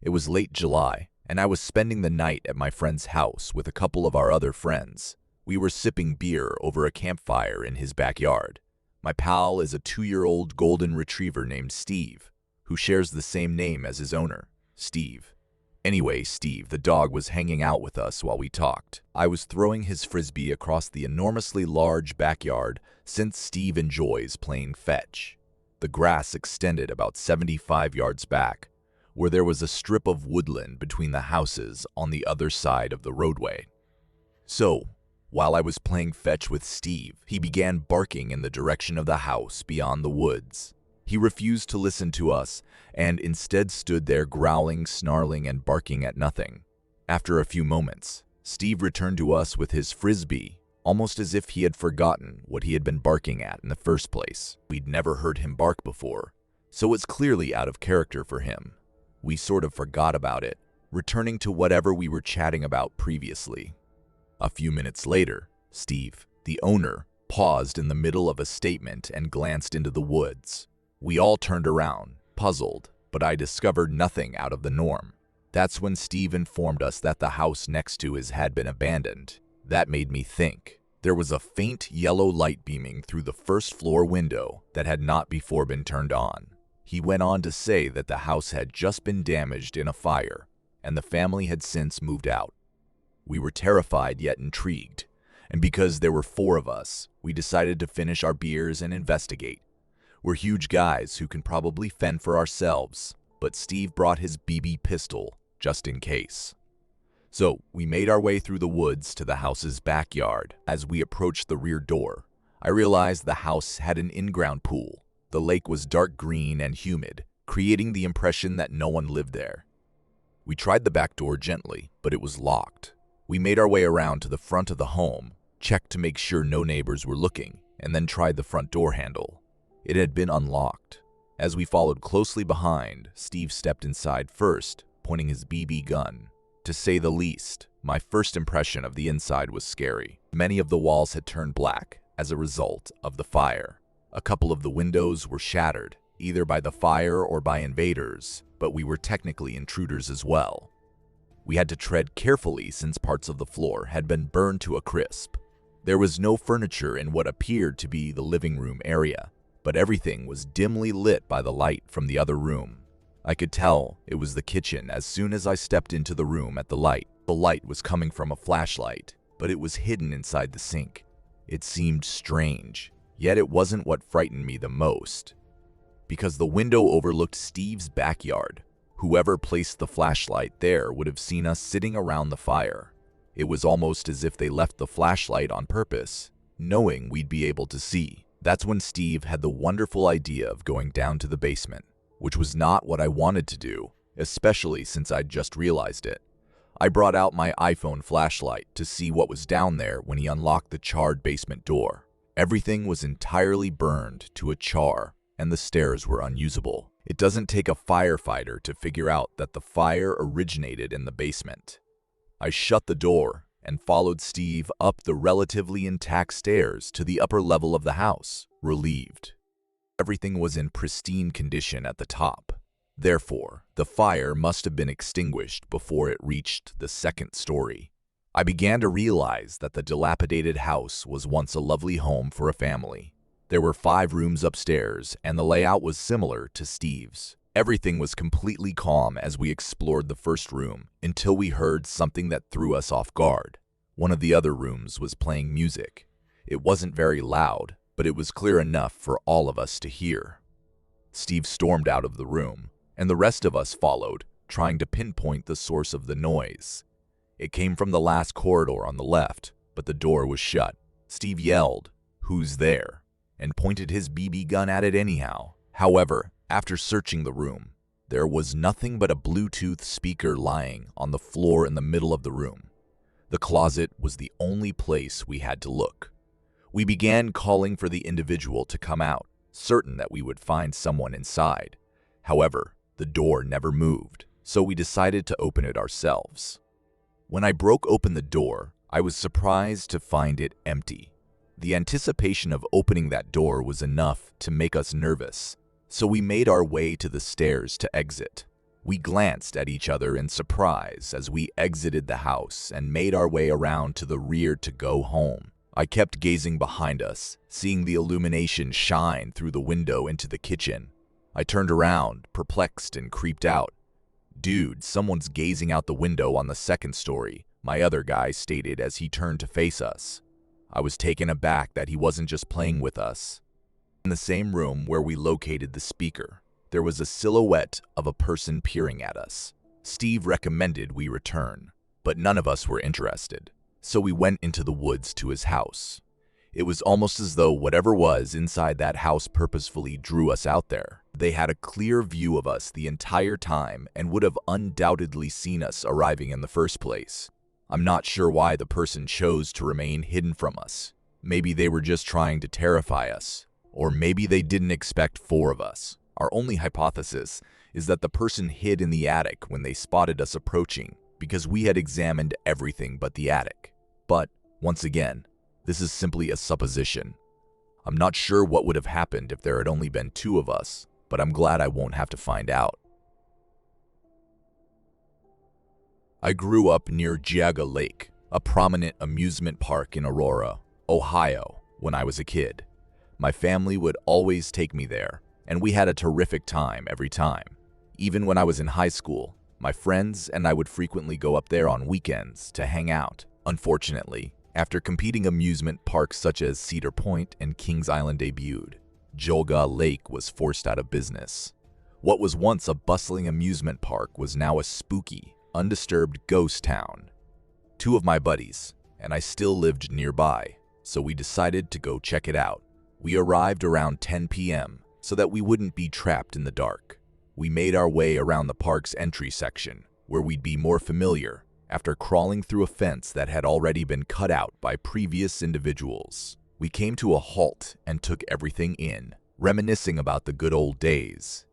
It was late July, and I was spending the night at my friend's house with a couple of our other friends. We were sipping beer over a campfire in his backyard. My pal is a 2-year-old golden retriever named Steve, who shares the same name as his owner, Steve. Anyway, Steve, the dog, was hanging out with us while we talked. I was throwing his frisbee across the enormously large backyard since Steve enjoys playing fetch. The grass extended about 75 yards back, where there was a strip of woodland between the houses on the other side of the roadway. So, while I was playing fetch with Steve, he began barking in the direction of the house beyond the woods. He refused to listen to us and instead stood there growling, snarling, and barking at nothing. After a few moments, Steve returned to us with his frisbee, almost as if he had forgotten what he had been barking at in the first place. We'd never heard him bark before, so it's clearly out of character for him. We sort of forgot about it, returning to whatever we were chatting about previously. A few minutes later, Steve, the owner, paused in the middle of a statement and glanced into the woods. We all turned around, puzzled, but I discovered nothing out of the norm. That's when Steve informed us that the house next to his had been abandoned. That made me think. There was a faint yellow light beaming through the first-floor window that had not before been turned on. He went on to say that the house had just been damaged in a fire, and the family had since moved out. We were terrified yet intrigued, and because there were 4 of us, we decided to finish our beers and investigate. We're huge guys who can probably fend for ourselves, but Steve brought his BB pistol just in case. So we made our way through the woods to the house's backyard. As we approached the rear door, I realized the house had an in-ground pool. The lake was dark green and humid, creating the impression that no one lived there. We tried the back door gently, but it was locked. We made our way around to the front of the home, checked to make sure no neighbors were looking, and then tried the front door handle. It had been unlocked. As we followed closely behind, Steve stepped inside first, pointing his BB gun. To say the least, my first impression of the inside was scary. Many of the walls had turned black as a result of the fire. A couple of the windows were shattered, either by the fire or by invaders, but we were technically intruders as well. We had to tread carefully since parts of the floor had been burned to a crisp. There was no furniture in what appeared to be the living room area, but everything was dimly lit by the light from the other room. I could tell it was the kitchen as soon as I stepped into the room at the light. The light was coming from a flashlight, but it was hidden inside the sink. It seemed strange, yet it wasn't what frightened me the most. Because the window overlooked Steve's backyard, whoever placed the flashlight there would have seen us sitting around the fire. It was almost as if they left the flashlight on purpose, knowing we'd be able to see. That's when Steve had the wonderful idea of going down to the basement, which was not what I wanted to do, especially since I'd just realized it. I brought out my iPhone flashlight to see what was down there when he unlocked the charred basement door. Everything was entirely burned to a char, and the stairs were unusable. It doesn't take a firefighter to figure out that the fire originated in the basement. I shut the door and followed Steve up the relatively intact stairs to the upper level of the house, relieved. Everything was in pristine condition at the top. Therefore, the fire must have been extinguished before it reached the second story. I began to realize that the dilapidated house was once a lovely home for a family. There were 5 rooms upstairs, and the layout was similar to Steve's. Everything was completely calm as we explored the first room, until we heard something that threw us off guard. One of the other rooms was playing music. It wasn't very loud, but it was clear enough for all of us to hear. Steve stormed out of the room, and the rest of us followed, trying to pinpoint the source of the noise. It came from the last corridor on the left, but the door was shut. Steve yelled, "Who's there?" and pointed his BB gun at it anyhow. However, after searching the room, there was nothing but a Bluetooth speaker lying on the floor in the middle of the room. The closet was the only place we had to look. We began calling for the individual to come out, certain that we would find someone inside. However, the door never moved, so we decided to open it ourselves. When I broke open the door, I was surprised to find it empty. The anticipation of opening that door was enough to make us nervous, so we made our way to the stairs to exit. We glanced at each other in surprise as we exited the house and made our way around to the rear to go home. I kept gazing behind us, seeing the illumination shine through the window into the kitchen. I turned around, perplexed and creeped out. "Dude, someone's gazing out the window on the second story," my other guy stated as he turned to face us. I was taken aback that he wasn't just playing with us. In the same room where we located the speaker, there was a silhouette of a person peering at us. Steve recommended we return, but none of us were interested, so we went into the woods to his house. It was almost as though whatever was inside that house purposefully drew us out there. They had a clear view of us the entire time and would have undoubtedly seen us arriving in the first place. I'm not sure why the person chose to remain hidden from us. Maybe they were just trying to terrify us, or maybe they didn't expect four of us. Our only hypothesis is that the person hid in the attic when they spotted us approaching, because we had examined everything but the attic. But, once again, this is simply a supposition. I'm not sure what would have happened if there had only been two of us, but I'm glad I won't have to find out. I grew up near Jola Lake, a prominent amusement park in Aurora, Ohio, when I was a kid. My family would always take me there, and we had a terrific time every time. Even when I was in high school, my friends and I would frequently go up there on weekends to hang out. Unfortunately, after competing amusement parks such as Cedar Point and Kings Island debuted, Jola Lake was forced out of business. What was once a bustling amusement park was now a spooky, undisturbed ghost town. Two of my buddies and I still lived nearby, so we decided to go check it out. We arrived around 10 p.m. so that we wouldn't be trapped in the dark. We made our way around the park's entry section, where we'd be more familiar, after crawling through a fence that had already been cut out by previous individuals. We came to a halt and took everything in, reminiscing about the good old days.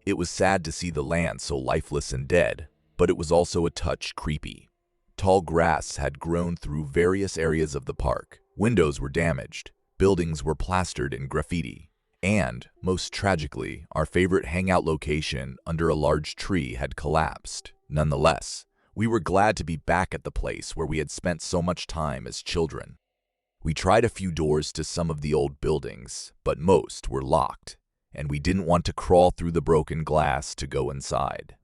It was sad to see the land so lifeless and dead, but it was also a touch creepy. Tall grass had grown through various areas of the park. Windows were damaged, buildings were plastered in graffiti, and, most tragically, our favorite hangout location under a large tree had collapsed. Nonetheless, we were glad to be back at the place where we had spent so much time as children. We tried a few doors to some of the old buildings, but most were locked, and we didn't want to crawl through the broken glass to go inside.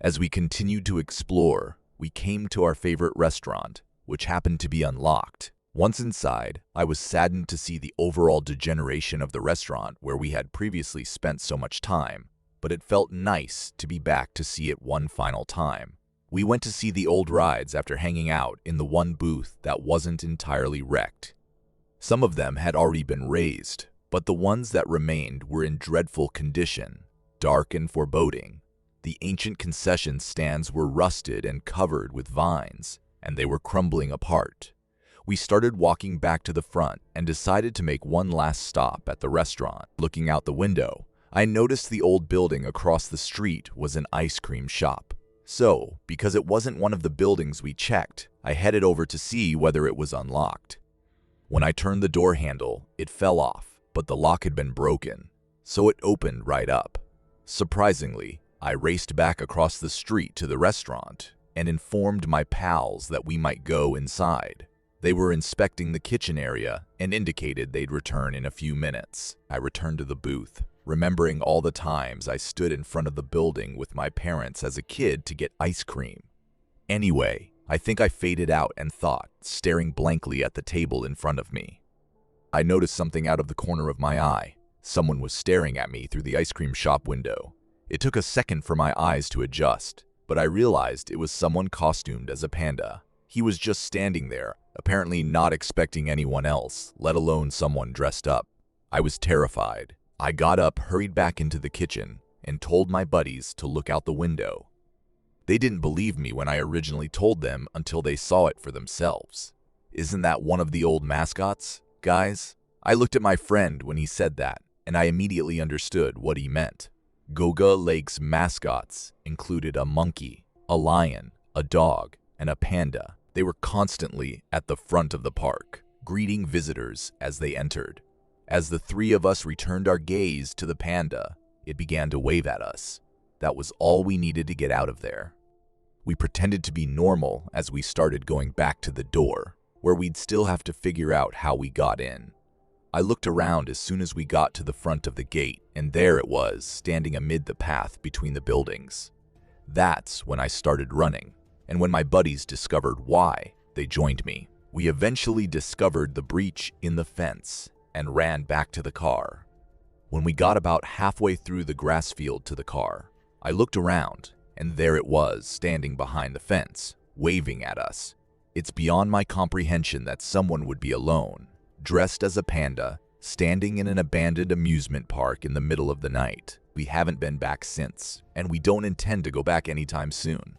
As we continued to explore, we came to our favorite restaurant, which happened to be unlocked. Once inside, I was saddened to see the overall degeneration of the restaurant where we had previously spent so much time, but it felt nice to be back to see it one final time. We went to see the old rides after hanging out in the one booth that wasn't entirely wrecked. Some of them had already been raised, but the ones that remained were in dreadful condition, dark and foreboding. The ancient concession stands were rusted and covered with vines, and they were crumbling apart. We started walking back to the front and decided to make one last stop at the restaurant. Looking out the window, I noticed the old building across the street was an ice cream shop. So, because it wasn't one of the buildings we checked, I headed over to see whether it was unlocked. When I turned the door handle, it fell off, but the lock had been broken, so it opened right up. Surprisingly, I raced back across the street to the restaurant and informed my pals that we might go inside. They were inspecting the kitchen area and indicated they'd return in a few minutes. I returned to the booth, remembering all the times I stood in front of the building with my parents as a kid to get ice cream. Anyway, I think I faded out and thought, staring blankly at the table in front of me. I noticed something out of the corner of my eye. Someone was staring at me through the ice cream shop window. It took a second for my eyes to adjust, but I realized it was someone costumed as a panda. He was just standing there, apparently not expecting anyone else, let alone someone dressed up. I was terrified. I got up, hurried back into the kitchen, and told my buddies to look out the window. They didn't believe me when I originally told them until they saw it for themselves. Isn't that one of the old mascots, guys? I looked at my friend when he said that, and I immediately understood what he meant. Jola Lake's mascots included a monkey, a lion, a dog, and a panda. They were constantly at the front of the park, greeting visitors as they entered. As the three of us returned our gaze to the panda, it began to wave at us. that was all we needed to get out of there. We pretended to be normal as we started going back to the door, where we'd still have to figure out how we got in. I looked around as soon as we got to the front of the gate, and there it was, standing amid the path between the buildings. That's when I started running, and when my buddies discovered why, they joined me. We eventually discovered the breach in the fence and ran back to the car. When we got about halfway through the grass field to the car, I looked around, and there it was, standing behind the fence, waving at us. It's beyond my comprehension that someone would be alone, dressed as a panda, standing in an abandoned amusement park in the middle of the night. We haven't been back since, and we don't intend to go back anytime soon.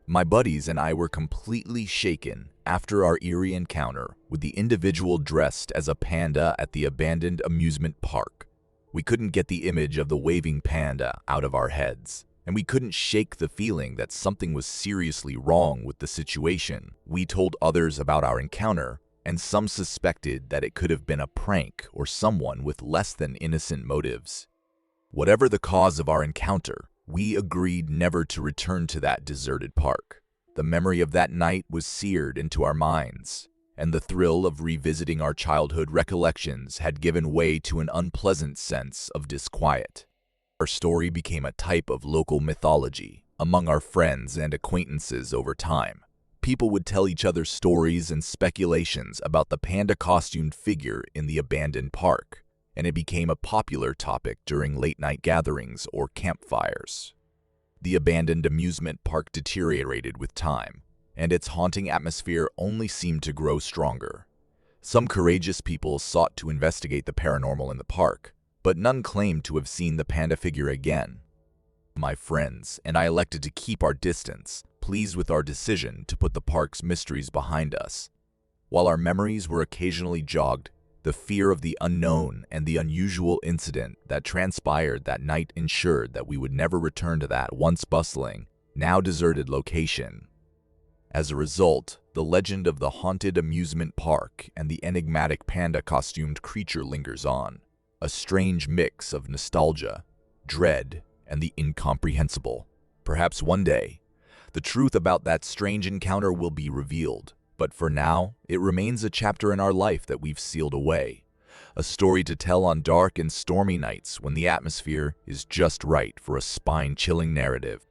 My buddies and I were completely shaken after our eerie encounter with the individual dressed as a panda at the abandoned amusement park. We couldn't get the image of the waving panda out of our heads, and we couldn't shake the feeling that something was seriously wrong with the situation. We told others about our encounter, and some suspected that it could have been a prank or someone with less than innocent motives. Whatever the cause of our encounter, we agreed never to return to that deserted park. The memory of that night was seared into our minds, and the thrill of revisiting our childhood recollections had given way to an unpleasant sense of disquiet. Our story became a type of local mythology among our friends and acquaintances over time. People would tell each other stories and speculations about the panda-costumed figure in the abandoned park, and it became a popular topic during late-night gatherings or campfires. The abandoned amusement park deteriorated with time, and its haunting atmosphere only seemed to grow stronger. Some courageous people sought to investigate the paranormal in the park, but none claimed to have seen the panda figure again. My friends and I elected to keep our distance, pleased with our decision to put the park's mysteries behind us. While our memories were occasionally jogged, the fear of the unknown and the unusual incident that transpired that night ensured that we would never return to that once bustling, now deserted location. As a result, the legend of the haunted amusement park and the enigmatic panda-costumed creature lingers on, a strange mix of nostalgia, dread, and the incomprehensible. Perhaps one day, the truth about that strange encounter will be revealed, but for now, it remains a chapter in our life that we've sealed away, a story to tell on dark and stormy nights when the atmosphere is just right for a spine-chilling narrative.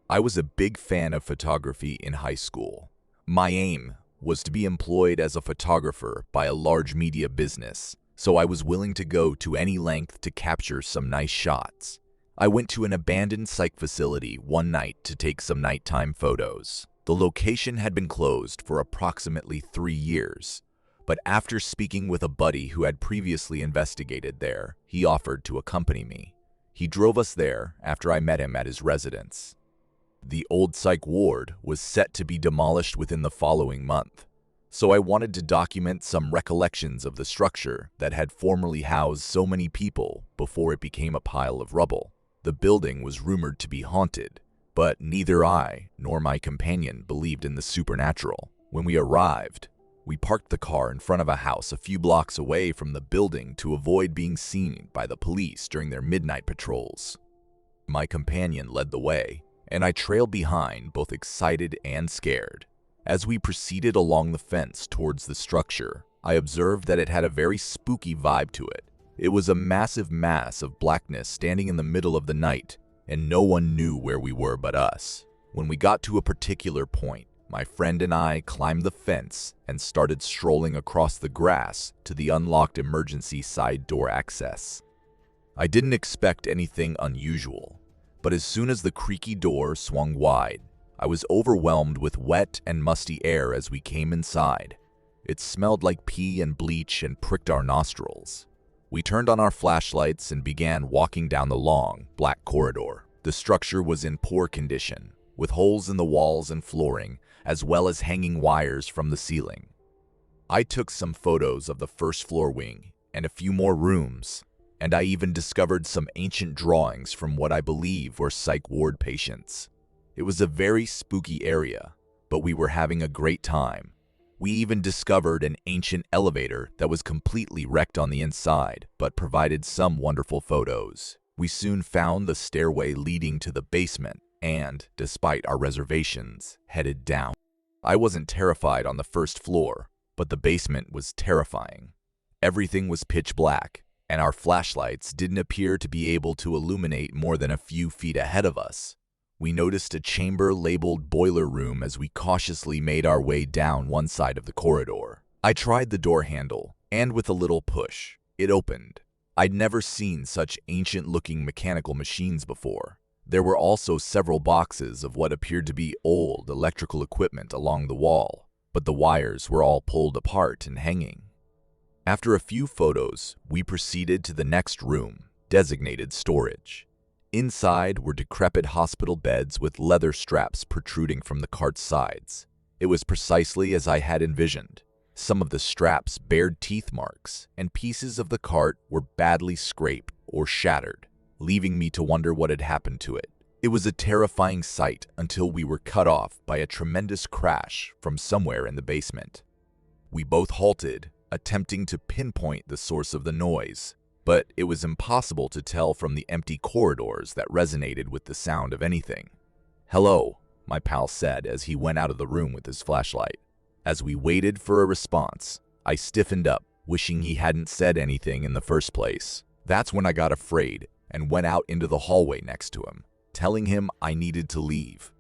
I was a big fan of photography in high school. My aim was to be employed as a photographer by a large media business, so I was willing to go to any length to capture some nice shots. I went to an abandoned psych facility one night to take some nighttime photos. The location had been closed for approximately 3 years, but after speaking with a buddy who had previously investigated there, he offered to accompany me. He drove us there after I met him at his residence. The old psych ward was set to be demolished within the following month, so I wanted to document some recollections of the structure that had formerly housed so many people before it became a pile of rubble. The building was rumored to be haunted, but neither I nor my companion believed in the supernatural. When we arrived, we parked the car in front of a house a few blocks away from the building to avoid being seen by the police during their midnight patrols. My companion led the way, and I trailed behind, both excited and scared. As we proceeded along the fence towards the structure, I observed that it had a very spooky vibe to it. It was a massive mass of blackness standing in the middle of the night, and no one knew where we were but us. When we got to a particular point, my friend and I climbed the fence and started strolling across the grass to the unlocked emergency side door access. I didn't expect anything unusual, but as soon as the creaky door swung wide, I was overwhelmed with wet and musty air as we came inside. It smelled like pee and bleach and pricked our nostrils. We turned on our flashlights and began walking down the long, black corridor. The structure was in poor condition, with holes in the walls and flooring, as well as hanging wires from the ceiling. I took some photos of the first floor wing and a few more rooms, and I even discovered some ancient drawings from what I believe were psych ward patients. It was a very spooky area, but we were having a great time. We even discovered an ancient elevator that was completely wrecked on the inside, but provided some wonderful photos. We soon found the stairway leading to the basement and, despite our reservations, headed down. I wasn't terrified on the first floor, but the basement was terrifying. Everything was pitch black, and our flashlights didn't appear to be able to illuminate more than a few feet ahead of us. We noticed a chamber labeled boiler room as we cautiously made our way down one side of the corridor. I tried the door handle, and with a little push, it opened. I'd never seen such ancient-looking mechanical machines before. There were also several boxes of what appeared to be old electrical equipment along the wall, but the wires were all pulled apart and hanging. After a few photos, we proceeded to the next room, designated storage. Inside were decrepit hospital beds with leather straps protruding from the cart's sides. It was precisely as I had envisioned. Some of the straps bared teeth marks, and pieces of the cart were badly scraped or shattered, leaving me to wonder what had happened to it. It was a terrifying sight until we were cut off by a tremendous crash from somewhere in the basement. We both halted, attempting to pinpoint the source of the noise, but it was impossible to tell from the empty corridors that resonated with the sound of anything. "Hello," my pal said as he went out of the room with his flashlight. As we waited for a response, I stiffened up, wishing he hadn't said anything in the first place. That's when I got afraid and went out into the hallway next to him, telling him I needed to leave.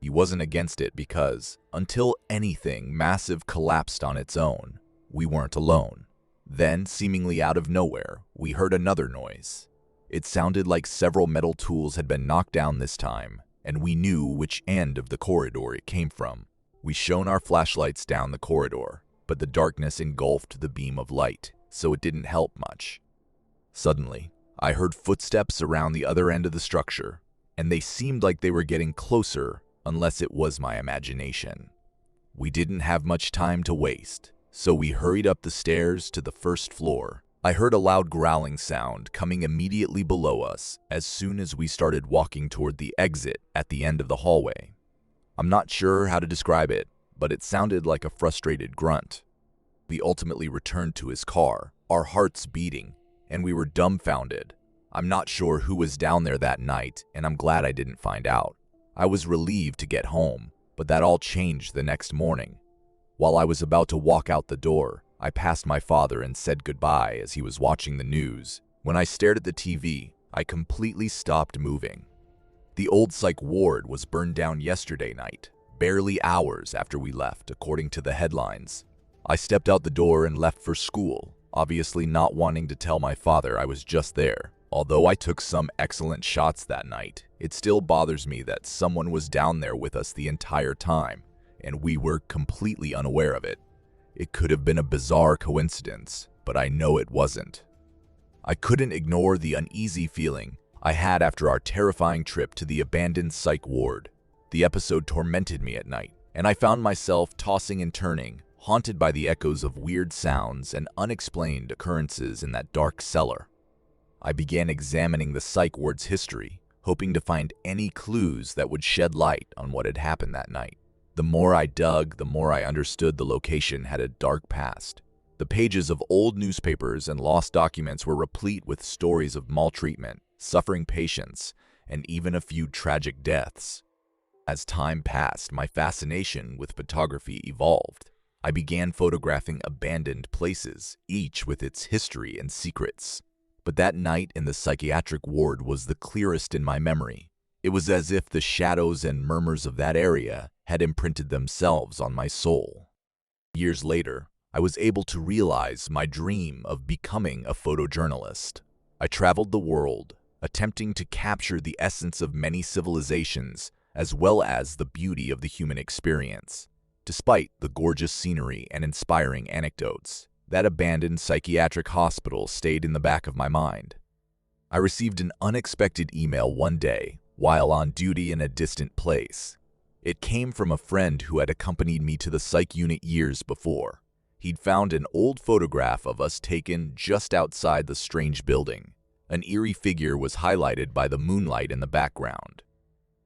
He wasn't against it because, until anything massive collapsed on its own, we weren't alone. Then, seemingly out of nowhere, we heard another noise. It sounded like several metal tools had been knocked down this time, and we knew which end of the corridor it came from. We shone our flashlights down the corridor, but the darkness engulfed the beam of light, so it didn't help much. Suddenly, I heard footsteps around the other end of the structure, and they seemed like they were getting closer, unless it was my imagination. We didn't have much time to waste, so we hurried up the stairs to the first floor. I heard a loud growling sound coming immediately below us as soon as we started walking toward the exit at the end of the hallway. I'm not sure how to describe it, but it sounded like a frustrated grunt. We ultimately returned to his car, our hearts beating, and we were dumbfounded. I'm not sure who was down there that night, and I'm glad I didn't find out. I was relieved to get home, but that all changed the next morning. While I was about to walk out the door, I passed my father and said goodbye as he was watching the news. When I stared at the TV, I completely stopped moving. The old psych ward was burned down yesterday night, barely hours after we left, according to the headlines. I stepped out the door and left for school, obviously not wanting to tell my father I was just there. Although I took some excellent shots that night, it still bothers me that someone was down there with us the entire time, and we were completely unaware of it. It could have been a bizarre coincidence, but I know it wasn't. I couldn't ignore the uneasy feeling I had after our terrifying trip to the abandoned psych ward. The episode tormented me at night, and I found myself tossing and turning, haunted by the echoes of weird sounds and unexplained occurrences in that dark cellar. I began examining the psych ward's history, hoping to find any clues that would shed light on what had happened that night. The more I dug, the more I understood the location had a dark past. The pages of old newspapers and lost documents were replete with stories of maltreatment, suffering patients, and even a few tragic deaths. As time passed, my fascination with photography evolved. I began photographing abandoned places, each with its history and secrets. But that night in the psychiatric ward was the clearest in my memory. It was as if the shadows and murmurs of that area had imprinted themselves on my soul. Years later, I was able to realize my dream of becoming a photojournalist. I traveled the world, attempting to capture the essence of many civilizations as well as the beauty of the human experience. Despite the gorgeous scenery and inspiring anecdotes, that abandoned psychiatric hospital stayed in the back of my mind. I received an unexpected email one day while on duty in a distant place. It came from a friend who had accompanied me to the psych unit years before. He'd found an old photograph of us taken just outside the strange building. An eerie figure was highlighted by the moonlight in the background.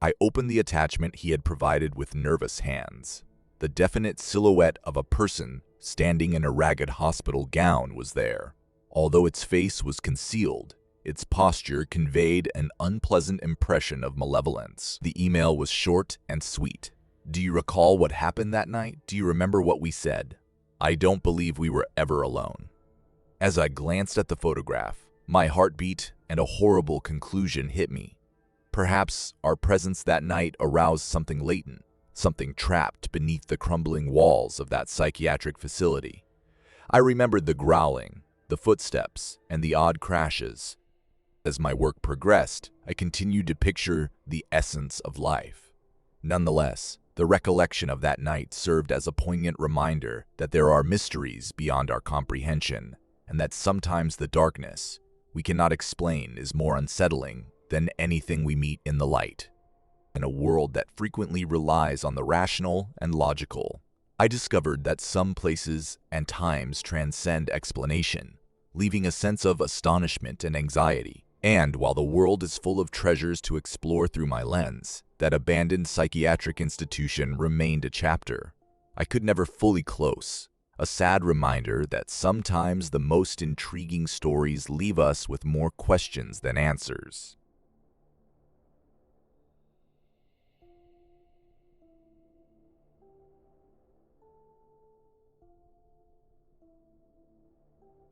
I opened the attachment he had provided with nervous hands. The definite silhouette of a person standing in a ragged hospital gown was there. Although its face was concealed, its posture conveyed an unpleasant impression of malevolence. The email was short and sweet. Do you recall what happened that night? Do you remember what we said? I don't believe we were ever alone. As I glanced at the photograph, my heart beat and a horrible conclusion hit me. Perhaps our presence that night aroused something latent, something trapped beneath the crumbling walls of that psychiatric facility. I remembered the growling, the footsteps, and the odd crashes. As my work progressed, I continued to picture the essence of life. Nonetheless, the recollection of that night served as a poignant reminder that there are mysteries beyond our comprehension, and that sometimes the darkness we cannot explain is more unsettling than anything we meet in the light. In a world that frequently relies on the rational and logical, I discovered that some places and times transcend explanation, leaving a sense of astonishment and anxiety. And while the world is full of treasures to explore through my lens, that abandoned psychiatric institution remained a chapter I could never fully close, a sad reminder that sometimes the most intriguing stories leave us with more questions than answers.